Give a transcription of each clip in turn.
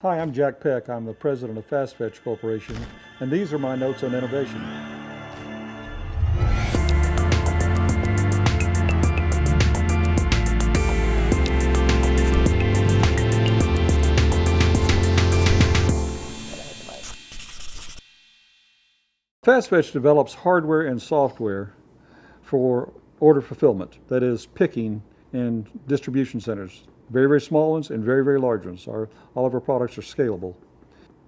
Hi, I'm Jack Peck. I'm the president of FastFetch Corporation, and these are my notes on innovation. FastFetch develops hardware and software for order fulfillment, that is, picking in distribution centers. Very, very small ones and very, very large ones. All of our products are scalable.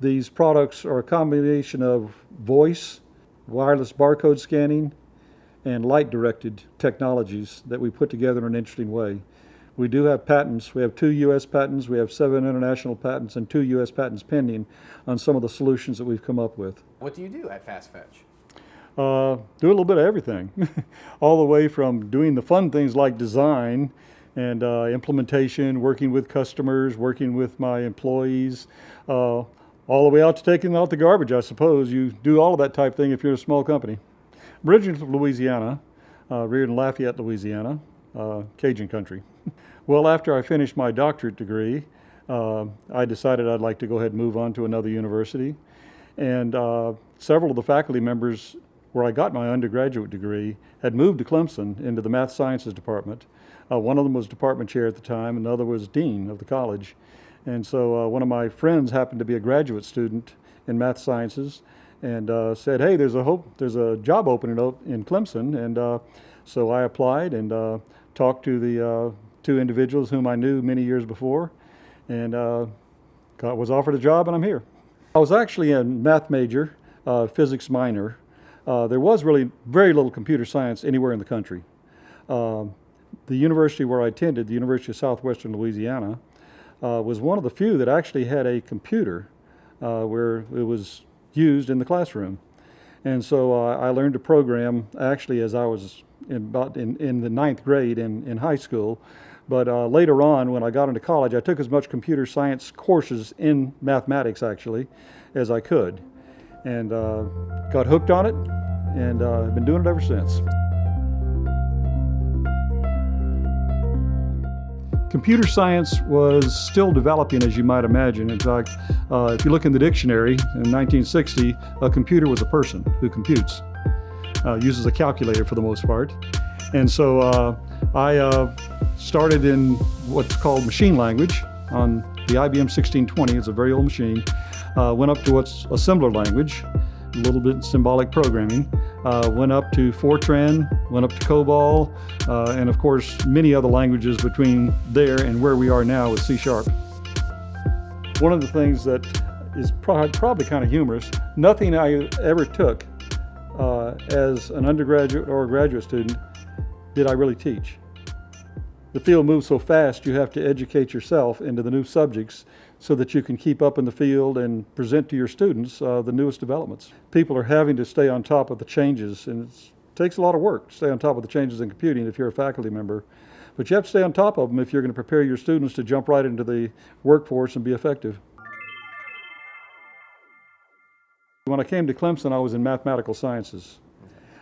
These products are a combination of voice, wireless barcode scanning, and light-directed technologies that we put together in an interesting way. We do have patents. We have 2 U.S. patents, we have 7 international patents, and 2 U.S. patents pending on some of the solutions that we've come up with. What do you do at FastFetch? Do a little bit of everything, all the way from doing the fun things like design and implementation, working with customers, working with my employees, all the way out to taking out the garbage, I suppose. You do all of that type thing if you're a small company. I'm originally from Louisiana, reared in Lafayette, Louisiana, Cajun country. Well, after I finished my doctorate degree, I decided I'd like to go ahead and move on to another university. And several of the faculty members where I got my undergraduate degree had moved to Clemson into the math sciences department. One of them was department chair at the time, and the other was dean of the college. And so one of my friends happened to be a graduate student in math sciences and said, hey, there's a job opening in Clemson. And so I applied and talked to the 2 individuals whom I knew many years before, and was offered a job, and I'm here. I was actually a math major, physics minor. There was really very little computer science anywhere in the country. The university where I attended, the University of Southwestern Louisiana, was one of the few that actually had a computer where it was used in the classroom. And so I learned to program actually as I was in the 9th grade in high school. But later on, when I got into college, I took as much computer science courses in mathematics actually as I could, and got hooked on it, and I've been doing it ever since. Computer science was still developing, as you might imagine. In fact, if you look in the dictionary, in 1960, a computer was a person who computes, uses a calculator for the most part. And so I started in what's called machine language on the IBM 1620. It's a very old machine. Went up to what's assembler language, a little bit symbolic programming. Went up to Fortran, went up to COBOL, and of course many other languages between there and where we are now with C#. One of the things that is probably kind of humorous, nothing I ever took as an undergraduate or a graduate student did I really teach. The field moves so fast, you have to educate yourself into the new subjects so that you can keep up in the field and present to your students the newest developments. People are having to stay on top of the changes, and it takes a lot of work to stay on top of the changes in computing if you're a faculty member. But you have to stay on top of them if you're going to prepare your students to jump right into the workforce and be effective. When I came to Clemson, I was in mathematical sciences,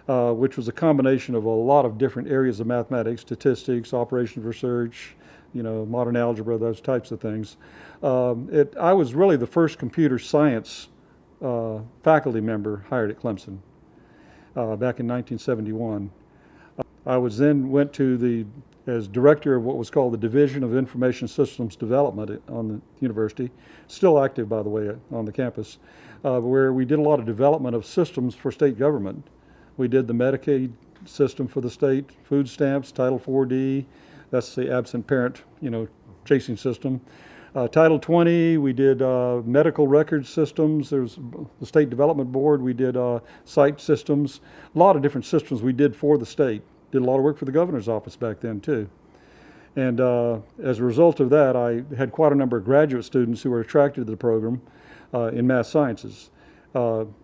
which was a combination of a lot of different areas of mathematics, statistics, operations research, modern algebra, those types of things. I was really the first computer science faculty member hired at Clemson back in 1971. I went as director of what was called the Division of Information Systems Development on the university, still active, by the way, on the campus, where we did a lot of development of systems for state government. We did the Medicaid system for the state, food stamps, Title 4D, that's the absent parent, chasing system. Title 20, we did medical record systems. There's the State Development Board. We did site systems. A lot of different systems we did for the state. Did a lot of work for the governor's office back then too. And as a result of that, I had quite a number of graduate students who were attracted to the program in math sciences.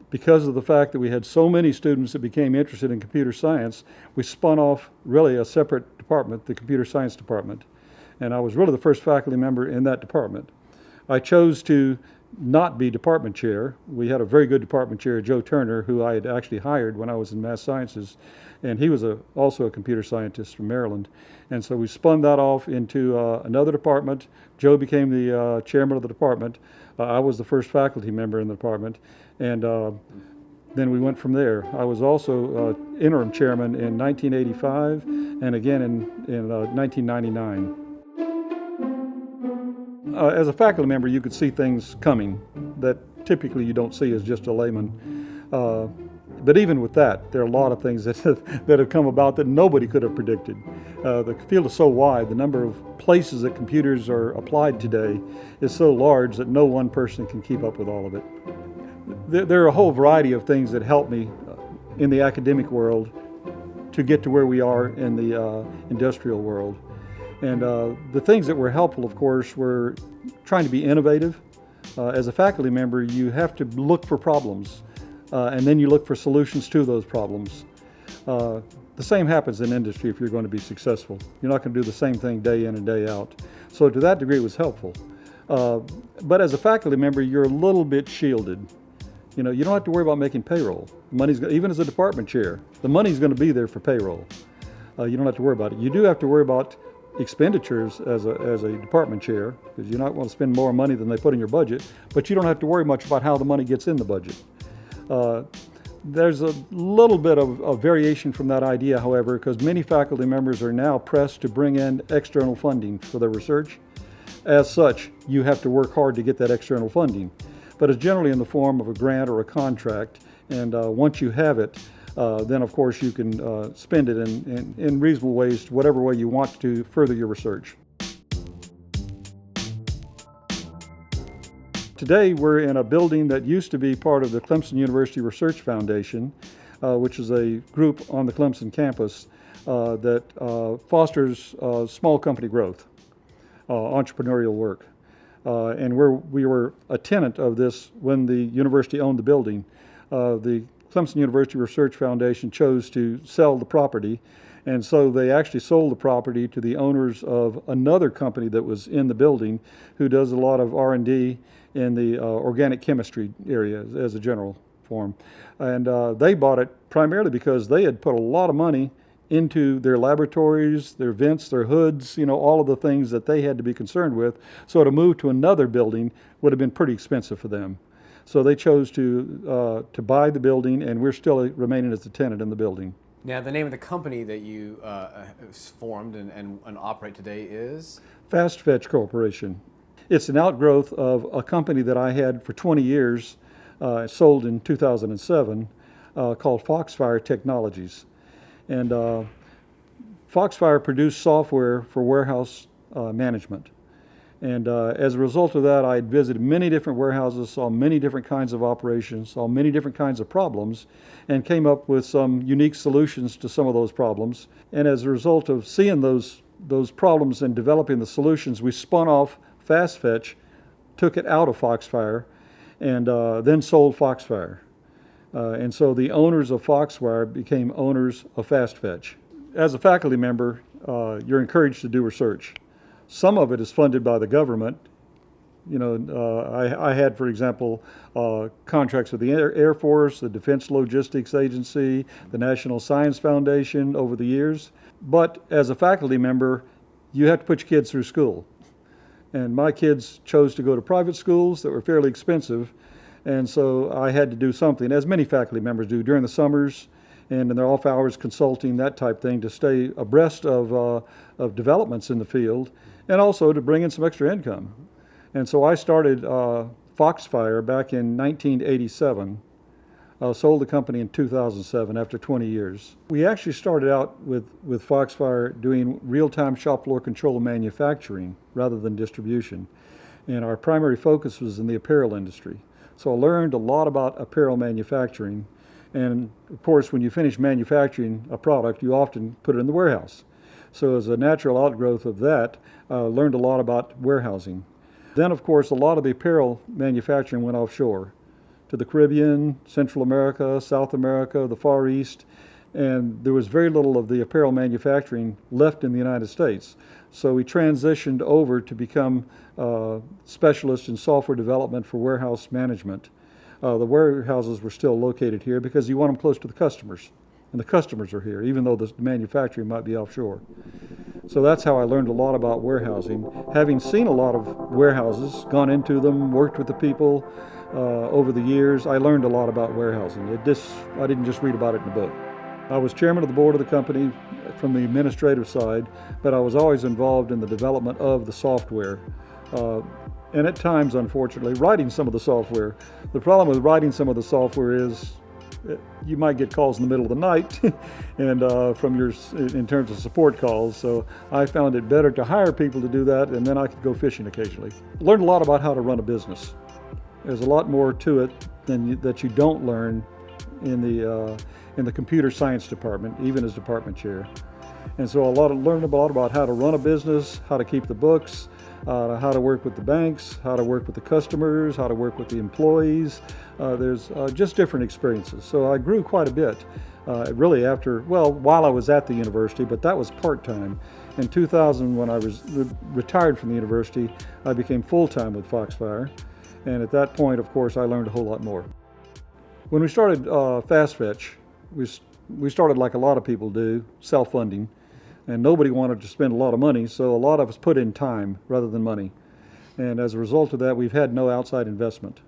Because of the fact that we had so many students that became interested in computer science, we spun off really a separate department, the computer science department. And I was really the first faculty member in that department. I chose to not be department chair. We had a very good department chair, Joe Turner, who I had actually hired when I was in math sciences, and he was also a computer scientist from Maryland. And so we spun that off into another department. Joe became the chairman of the department. I was the first faculty member in the department, and then we went from there. I was also interim chairman in 1985 and again in 1999. As a faculty member, you could see things coming that typically you don't see as just a layman. But even with that, there are a lot of things that have come about that nobody could have predicted. The field is so wide, the number of places that computers are applied today is so large that no one person can keep up with all of it. There are a whole variety of things that help me in the academic world to get to where we are in the industrial world. And the things that were helpful, of course, were trying to be innovative. As a faculty member, you have to look for problems, and then you look for solutions to those problems. The same happens in industry if you're going to be successful. You're not going to do the same thing day in and day out. So to that degree, it was helpful. But as a faculty member, you're a little bit shielded. You don't have to worry about making payroll. Even as a department chair, the money's going to be there for payroll. You don't have to worry about it. You do have to worry about expenditures as a department chair, because you're not going to spend more money than they put in your budget, but you don't have to worry much about how the money gets in the budget. There's a little bit of variation from that idea, however, because many faculty members are now pressed to bring in external funding for their research. As such, you have to work hard to get that external funding, but it's generally in the form of a grant or a contract, and once you have it, then of course you can spend it in reasonable ways, whatever way you want to further your research. Today we're in a building that used to be part of the Clemson University Research Foundation, which is a group on the Clemson campus that fosters small company growth, entrepreneurial work. And we were a tenant of this when the university owned the building. The Clemson University Research Foundation chose to sell the property, and so they actually sold the property to the owners of another company that was in the building who does a lot of R&D in the organic chemistry area as a general form. And they bought it primarily because they had put a lot of money into their laboratories, their vents, their hoods, all of the things that they had to be concerned with. So to move to another building would have been pretty expensive for them. So they chose to buy the building, and we're still remaining as the tenant in the building. Now, the name of the company that you formed and operate today is? FastFetch Corporation. It's an outgrowth of a company that I had for 20 years, sold in 2007, called FoxFire Technologies. And FoxFire produced software for warehouse management. And as a result of that, I had visited many different warehouses, saw many different kinds of operations, saw many different kinds of problems, and came up with some unique solutions to some of those problems. And as a result of seeing those problems and developing the solutions, we spun off FastFetch, took it out of FoxFire, and then sold FoxFire. And so the owners of FoxFire became owners of FastFetch. As a faculty member, you're encouraged to do research. Some of it is funded by the government. I had, for example, contracts with the Air Force, the Defense Logistics Agency, the National Science Foundation over the years. But as a faculty member, you have to put your kids through school. And my kids chose to go to private schools that were fairly expensive, and so I had to do something, as many faculty members do during the summers and in their off hours, consulting, that type thing, to stay abreast of developments in the field, and also to bring in some extra income. And so I started FoxFire back in 1987, sold the company in 2007 after 20 years. We actually started out with FoxFire doing real-time shop floor control manufacturing rather than distribution. And our primary focus was in the apparel industry. So I learned a lot about apparel manufacturing. And of course, when you finish manufacturing a product, you often put it in the warehouse. So as a natural outgrowth of that, I learned a lot about warehousing. Then, of course, a lot of the apparel manufacturing went offshore to the Caribbean, Central America, South America, the Far East. and there was very little of the apparel manufacturing left in the United States. So we transitioned over to become specialists in software development for warehouse management. The warehouses were still located here because you want them close to the customers, and the customers are here, even though the manufacturing might be offshore. So that's how I learned a lot about warehousing. Having seen a lot of warehouses, gone into them, worked with the people over the years, I learned a lot about warehousing. I didn't just read about it in a book. I was chairman of the board of the company from the administrative side, but I was always involved in the development of the software. And at times, unfortunately, writing some of the software. The problem with writing some of the software is you might get calls in the middle of the night and in terms of support calls. So I found it better to hire people to do that, and then I could go fishing occasionally. Learned a lot about how to run a business. There's a lot more to it that you don't learn in the computer science department, even as department chair. And so learned a lot about how to run a business, how to keep the books, how to work with the banks, how to work with the customers, how to work with the employees. There's just different experiences. So I grew quite a bit, really while I was at the university, but that was part-time. In 2000, when I was retired from the university, I became full-time with FoxFire. And at that point, of course, I learned a whole lot more. When we started FastFetch, we started like a lot of people do, self-funding. And nobody wanted to spend a lot of money, so a lot of us put in time rather than money. And as a result of that, we've had no outside investment.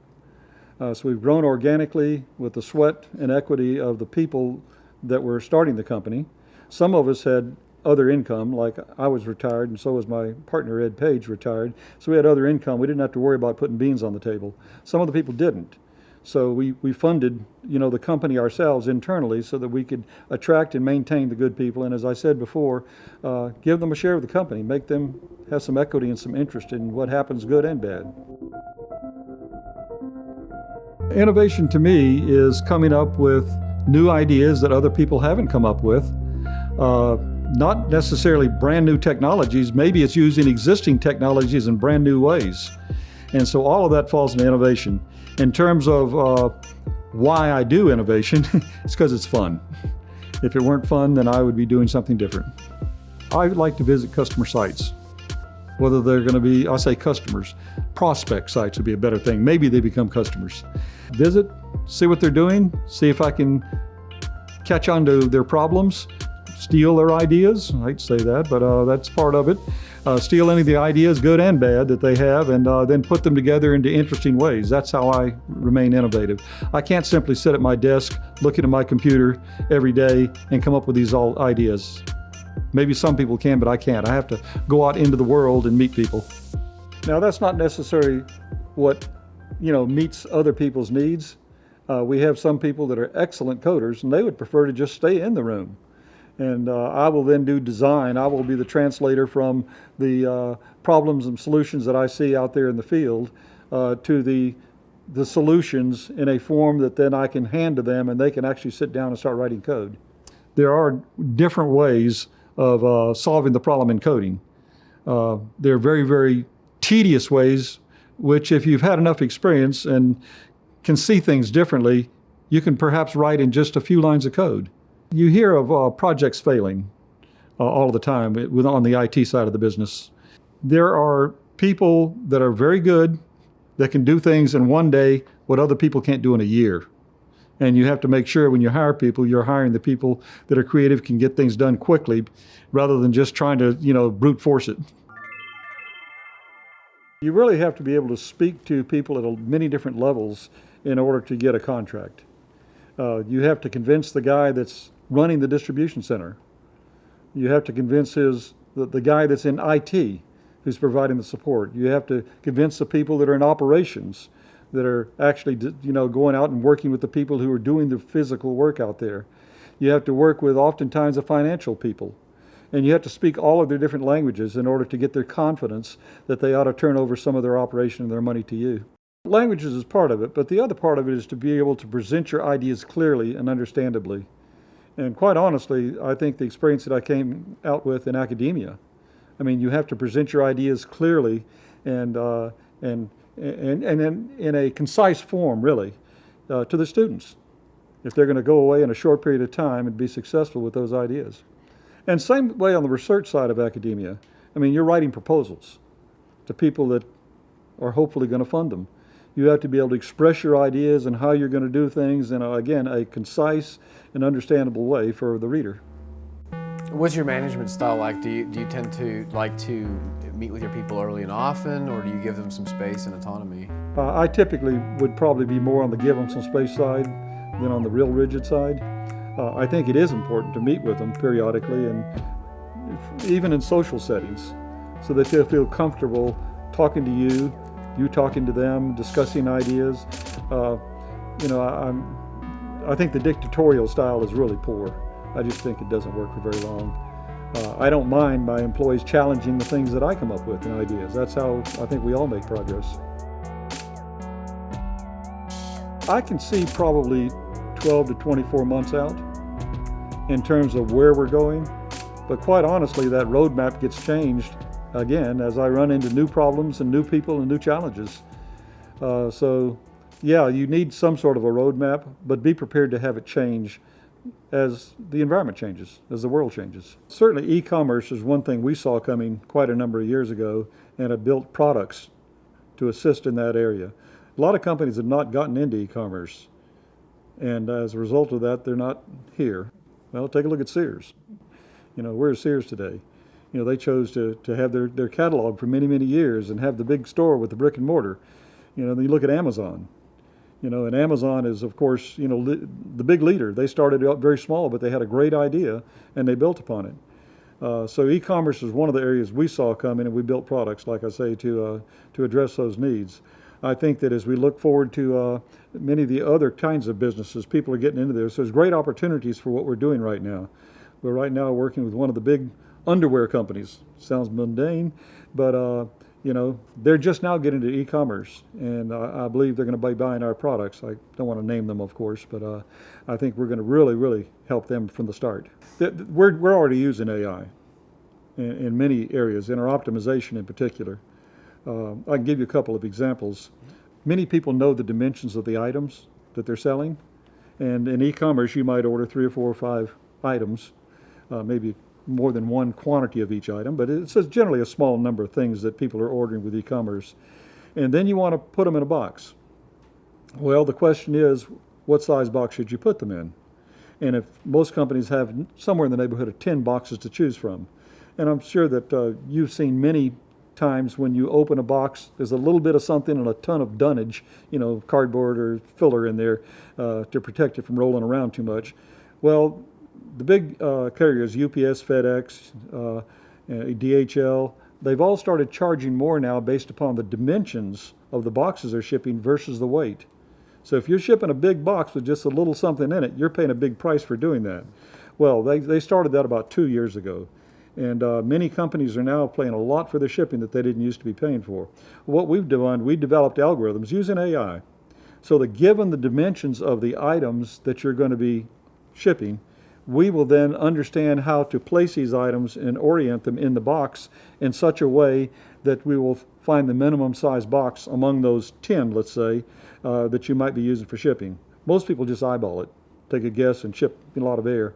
So we've grown organically with the sweat and equity of the people that were starting the company. Some of us had other income, like I was retired, and so was my partner, Ed Page, retired. So we had other income. We didn't have to worry about putting beans on the table. Some of the people didn't. So we funded, the company ourselves internally so that we could attract and maintain the good people. And as I said before, give them a share of the company, make them have some equity and some interest in what happens, good and bad. Innovation to me is coming up with new ideas that other people haven't come up with. Not necessarily brand new technologies, maybe it's using existing technologies in brand new ways. And so all of that falls into innovation. In terms of why I do innovation, it's because it's fun. If it weren't fun, then I would be doing something different. I like to visit customer sites, whether they're going to be, I'll say customers, prospect sites would be a better thing. Maybe they become customers. Visit, see what they're doing, see if I can catch on to their problems, steal their ideas. I hate to say that, but that's part of it. Steal any of the ideas, good and bad, that they have, and then put them together into interesting ways. That's how I remain innovative. I can't simply sit at my desk, looking at my computer every day and come up with these ideas. Maybe some people can, but I can't. I have to go out into the world and meet people. Now, that's not necessarily what, meets other people's needs. We have some people that are excellent coders, and they would prefer to just stay in the room. And I will then do design. I will be the translator from the problems and solutions that I see out there in the field to the solutions in a form that then I can hand to them, and they can actually sit down and start writing code. There are different ways of solving the problem in coding. There are very, very tedious ways, which if you've had enough experience and can see things differently, you can perhaps write in just a few lines of code. You hear of projects failing all the time on the IT side of the business. There are people that are very good that can do things in one day what other people can't do in a year. And you have to make sure when you hire people, you're hiring the people that are creative, can get things done quickly, rather than just trying to, brute force it. You really have to be able to speak to people at many different levels in order to get a contract. You have to convince the guy that's running the distribution center. You have to convince the guy that's in IT who's providing the support. You have to convince the people that are in operations that are actually going out and working with the people who are doing the physical work out there. You have to work with oftentimes the financial people. And you have to speak all of their different languages in order to get their confidence that they ought to turn over some of their operation and their money to you. Languages is part of it, but the other part of it is to be able to present your ideas clearly and understandably. And quite honestly, I think the experience that I came out with in academia, you have to present your ideas clearly and in a concise form, really, to the students. if they're going to go away in a short period of time and be successful with those ideas. And same way on the research side of academia. I mean, you're writing proposals to people that are hopefully going to fund them. You have to be able to express your ideas and how you're going to do things in, again, a concise and understandable way for the reader. What's your management style like? Do you tend to like to meet with your people early and often, or do you give them some space and autonomy? I typically would probably be more on the give them some space side than on the real rigid side. I think it is important to meet with them periodically, and even in social settings, so that they'll feel comfortable talking to you, you talking to them, discussing ideas. I think the dictatorial style is really poor. I just think it doesn't work for very long. I don't mind my employees challenging the things that I come up with and ideas. That's how I think we all make progress. I can see probably 12 to 24 months out in terms of where we're going, but quite honestly, that roadmap gets changed again as I run into new problems and new people and new challenges. So yeah, you need some sort of a roadmap, but be prepared to have it change as the environment changes, as the world changes. Certainly e-commerce is one thing we saw coming quite a number of years ago, and have built products to assist in that area. A lot of companies have not gotten into e-commerce, and as a result of that, they're not here. Well, take a look at Sears. Where's Sears today? They chose to have their catalog for many, many years and have the big store with the brick and mortar. Then you look at Amazon. And Amazon is, of course, the big leader. They started out very small, but they had a great idea, and they built upon it. So e-commerce is one of the areas we saw coming, and we built products, like I say, to address those needs. I think that as we look forward to many of the other kinds of businesses, people are getting into this. There's great opportunities for what we're doing right now. We're right now working with one of the big underwear companies. Sounds mundane, but they're just now getting into e-commerce, and I believe they're going to be buying our products. I don't want to name them, of course, but I think we're going to really, really help them from the start. We're already using AI in many areas, in our optimization in particular. I can give you a couple of examples. Many people know the dimensions of the items that they're selling, and in e-commerce you might order 3 or 4 or 5 items, maybe more than one quantity of each item, but it's generally a small number of things that people are ordering with e-commerce. And then you want to put them in a box. Well, the question is, what size box should you put them in? And if most companies have somewhere in the neighborhood of 10 boxes to choose from. And I'm sure that you've seen many times when you open a box, there's a little bit of something and a ton of dunnage, cardboard or filler in there to protect it from rolling around too much. Well, the big carriers, UPS, FedEx, DHL, they've all started charging more now based upon the dimensions of the boxes they're shipping versus the weight. So if you're shipping a big box with just a little something in it, you're paying a big price for doing that. Well, they started that about 2 years ago. And many companies are now paying a lot for their shipping that they didn't used to be paying for. What we've done, we developed algorithms using AI, so that given the dimensions of the items that you're going to be shipping, we will then understand how to place these items and orient them in the box in such a way that we will find the minimum size box among those 10, let's say, that you might be using for shipping. Most people just eyeball it, take a guess, and ship a lot of air.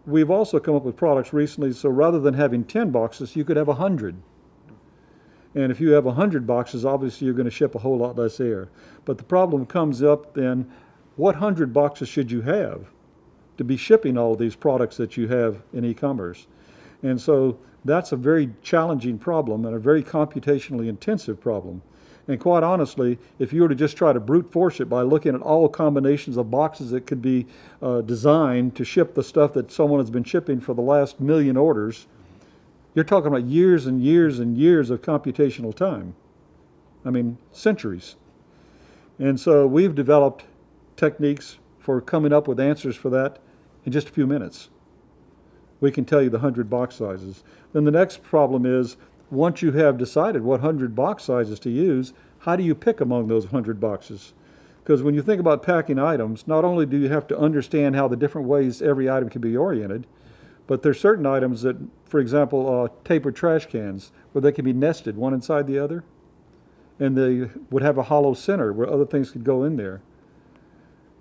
We've also come up with products recently, so rather than having 10 boxes, you could have 100. And if you have 100 boxes, obviously you're going to ship a whole lot less air. But the problem comes up then, what 100 boxes should you have to be shipping all of these products that you have in e-commerce? And so that's a very challenging problem and a very computationally intensive problem. And quite honestly, if you were to just try to brute force it by looking at all combinations of boxes that could be designed to ship the stuff that someone has been shipping for the last million orders, you're talking about years and years and years of computational time. I mean, centuries. And so we've developed techniques for coming up with answers for that in just a few minutes. We can tell you the 100 box sizes. Then the next problem is, once you have decided what 100 box sizes to use, how do you pick among those 100 boxes? Because when you think about packing items, not only do you have to understand how the different ways every item can be oriented, but there's certain items that, for example, tapered trash cans, where they can be nested one inside the other, and they would have a hollow center where other things could go in there.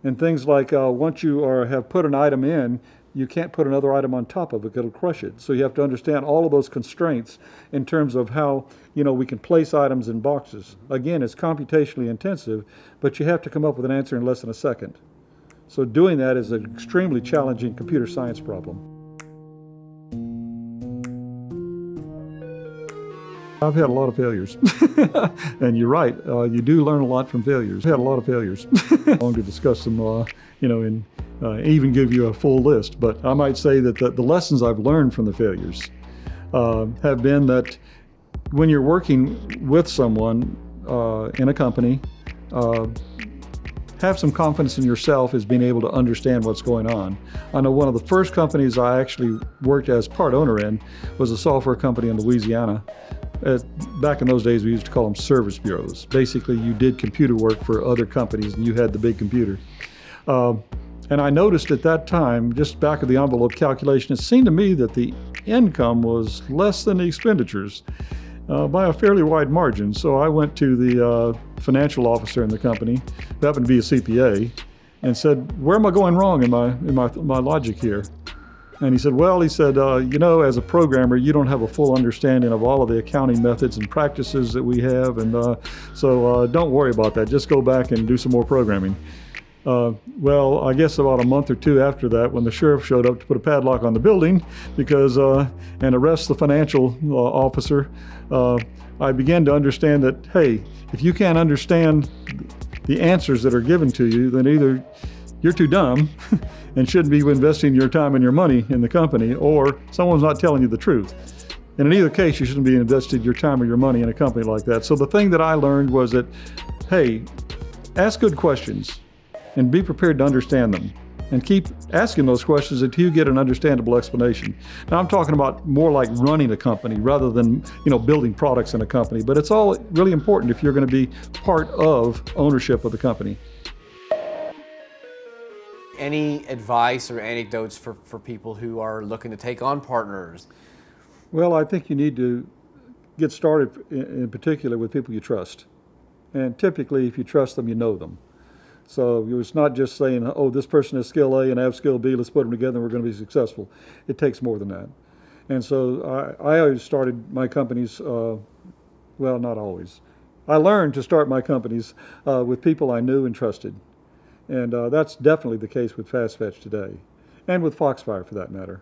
And things like once you have put an item in, you can't put another item on top of it, it'll crush it. So you have to understand all of those constraints in terms of how, we can place items in boxes. Again, it's computationally intensive, but you have to come up with an answer in less than a second. So doing that is an extremely challenging computer science problem. I've had a lot of failures. And you're right, you do learn a lot from failures. I've had a lot of failures. I'm going to discuss them, and even give you a full list. But I might say that the lessons I've learned from the failures have been that when you're working with someone in a company, have some confidence in yourself as being able to understand what's going on. I know one of the first companies I actually worked as part owner in was a software company in Louisiana. Back in those days, we used to call them service bureaus. Basically, you did computer work for other companies and you had the big computer. And I noticed at that time, just back of the envelope calculation, it seemed to me that the income was less than the expenditures by a fairly wide margin. So I went to the financial officer in the company, who happened to be a CPA, and said, "Where am I going wrong in my logic here?" And he said, as a programmer, you don't have a full understanding of all of the accounting methods and practices that we have, and so don't worry about that. Just go back and do some more programming. I guess about a month or two after that, when the sheriff showed up to put a padlock on the building and arrest the financial officer, I began to understand that, hey, if you can't understand the answers that are given to you, then either you're too dumb and shouldn't be investing your time and your money in the company, or someone's not telling you the truth. And in either case, you shouldn't be investing your time or your money in a company like that. So the thing that I learned was that, hey, ask good questions and be prepared to understand them. And keep asking those questions until you get an understandable explanation. Now, I'm talking about more like running a company rather than, building products in a company. But it's all really important if you're going to be part of ownership of the company. Any advice or anecdotes for people who are looking to take on partners? Well, I think you need to get started in particular with people you trust. And typically, if you trust them, you know them. So it's not just saying, oh, this person has skill A and I have skill B, let's put them together and we're going to be successful. It takes more than that. And so I always started my companies, not always. I learned to start my companies with people I knew and trusted. And that's definitely the case with FastFetch today, and with FoxFire for that matter.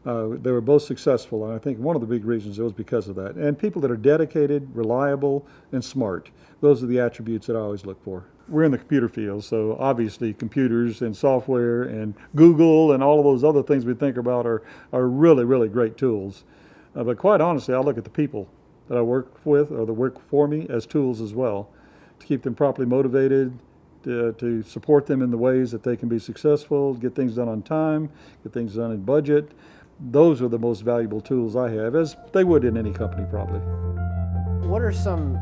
They were both successful, and I think one of the big reasons was because of that. And people that are dedicated, reliable, and smart. Those are the attributes that I always look for. We're in the computer field, so obviously computers and software and Google and all of those other things we think about are really, really great tools. But quite honestly, I look at the people that I work with or that work for me as tools as well, to keep them properly motivated, to support them in the ways that they can be successful, get things done on time, get things done in budget. Those are the most valuable tools I have, as they would in any company probably. What are some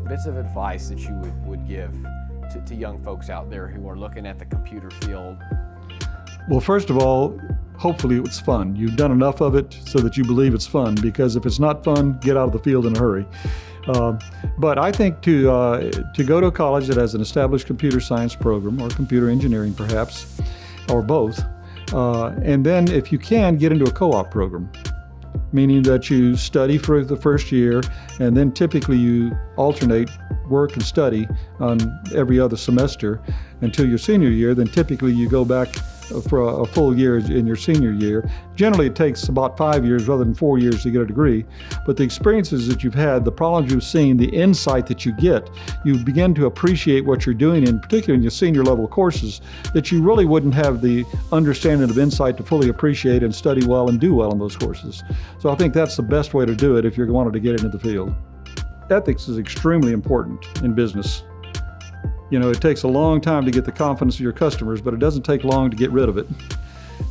bits of advice that you would give to young folks out there who are looking at the computer field? Well, first of all, hopefully it's fun. You've done enough of it so that you believe it's fun, because if it's not fun, get out of the field in a hurry. But I think to go to a college that has an established computer science program, or computer engineering perhaps, or both, and then if you can, get into a co-op program, meaning that you study for the first year and then typically you alternate work and study on every other semester until your senior year. Then typically you go back for a full year in your senior year. Generally it takes about 5 years rather than 4 years to get a degree, but the experiences that you've had, the problems you've seen, the insight that you get, you begin to appreciate what you're doing, in particular in your senior level courses, that you really wouldn't have the understanding of insight to fully appreciate and study well and do well in those courses. So I think that's the best way to do it if you're wanting to get into the field. Ethics is extremely important in business. It takes a long time to get the confidence of your customers, but it doesn't take long to get rid of it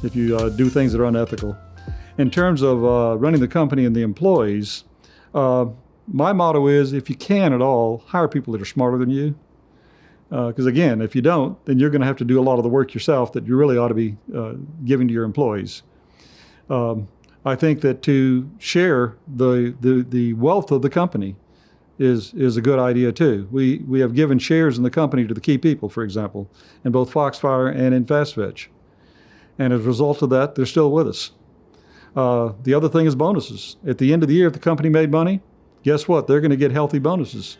if you do things that are unethical. In terms of running the company and the employees, my motto is, if you can at all, hire people that are smarter than you. Because again, if you don't, then you're going to have to do a lot of the work yourself that you really ought to be giving to your employees. I think that to share the wealth of the company, is a good idea too. We have given shares in the company to the key people, for example, in both FoxFire and in FastFetch. And as a result of that, they're still with us. The other thing is bonuses. At the end of the year, if the company made money, guess what? They're going to get healthy bonuses.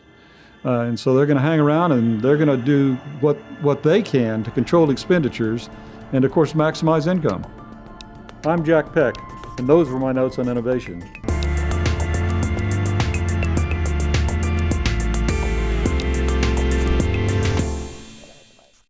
And so they're going to hang around and they're going to do what they can to control expenditures and, of course, maximize income. I'm Jack Peck, and those were my notes on innovation.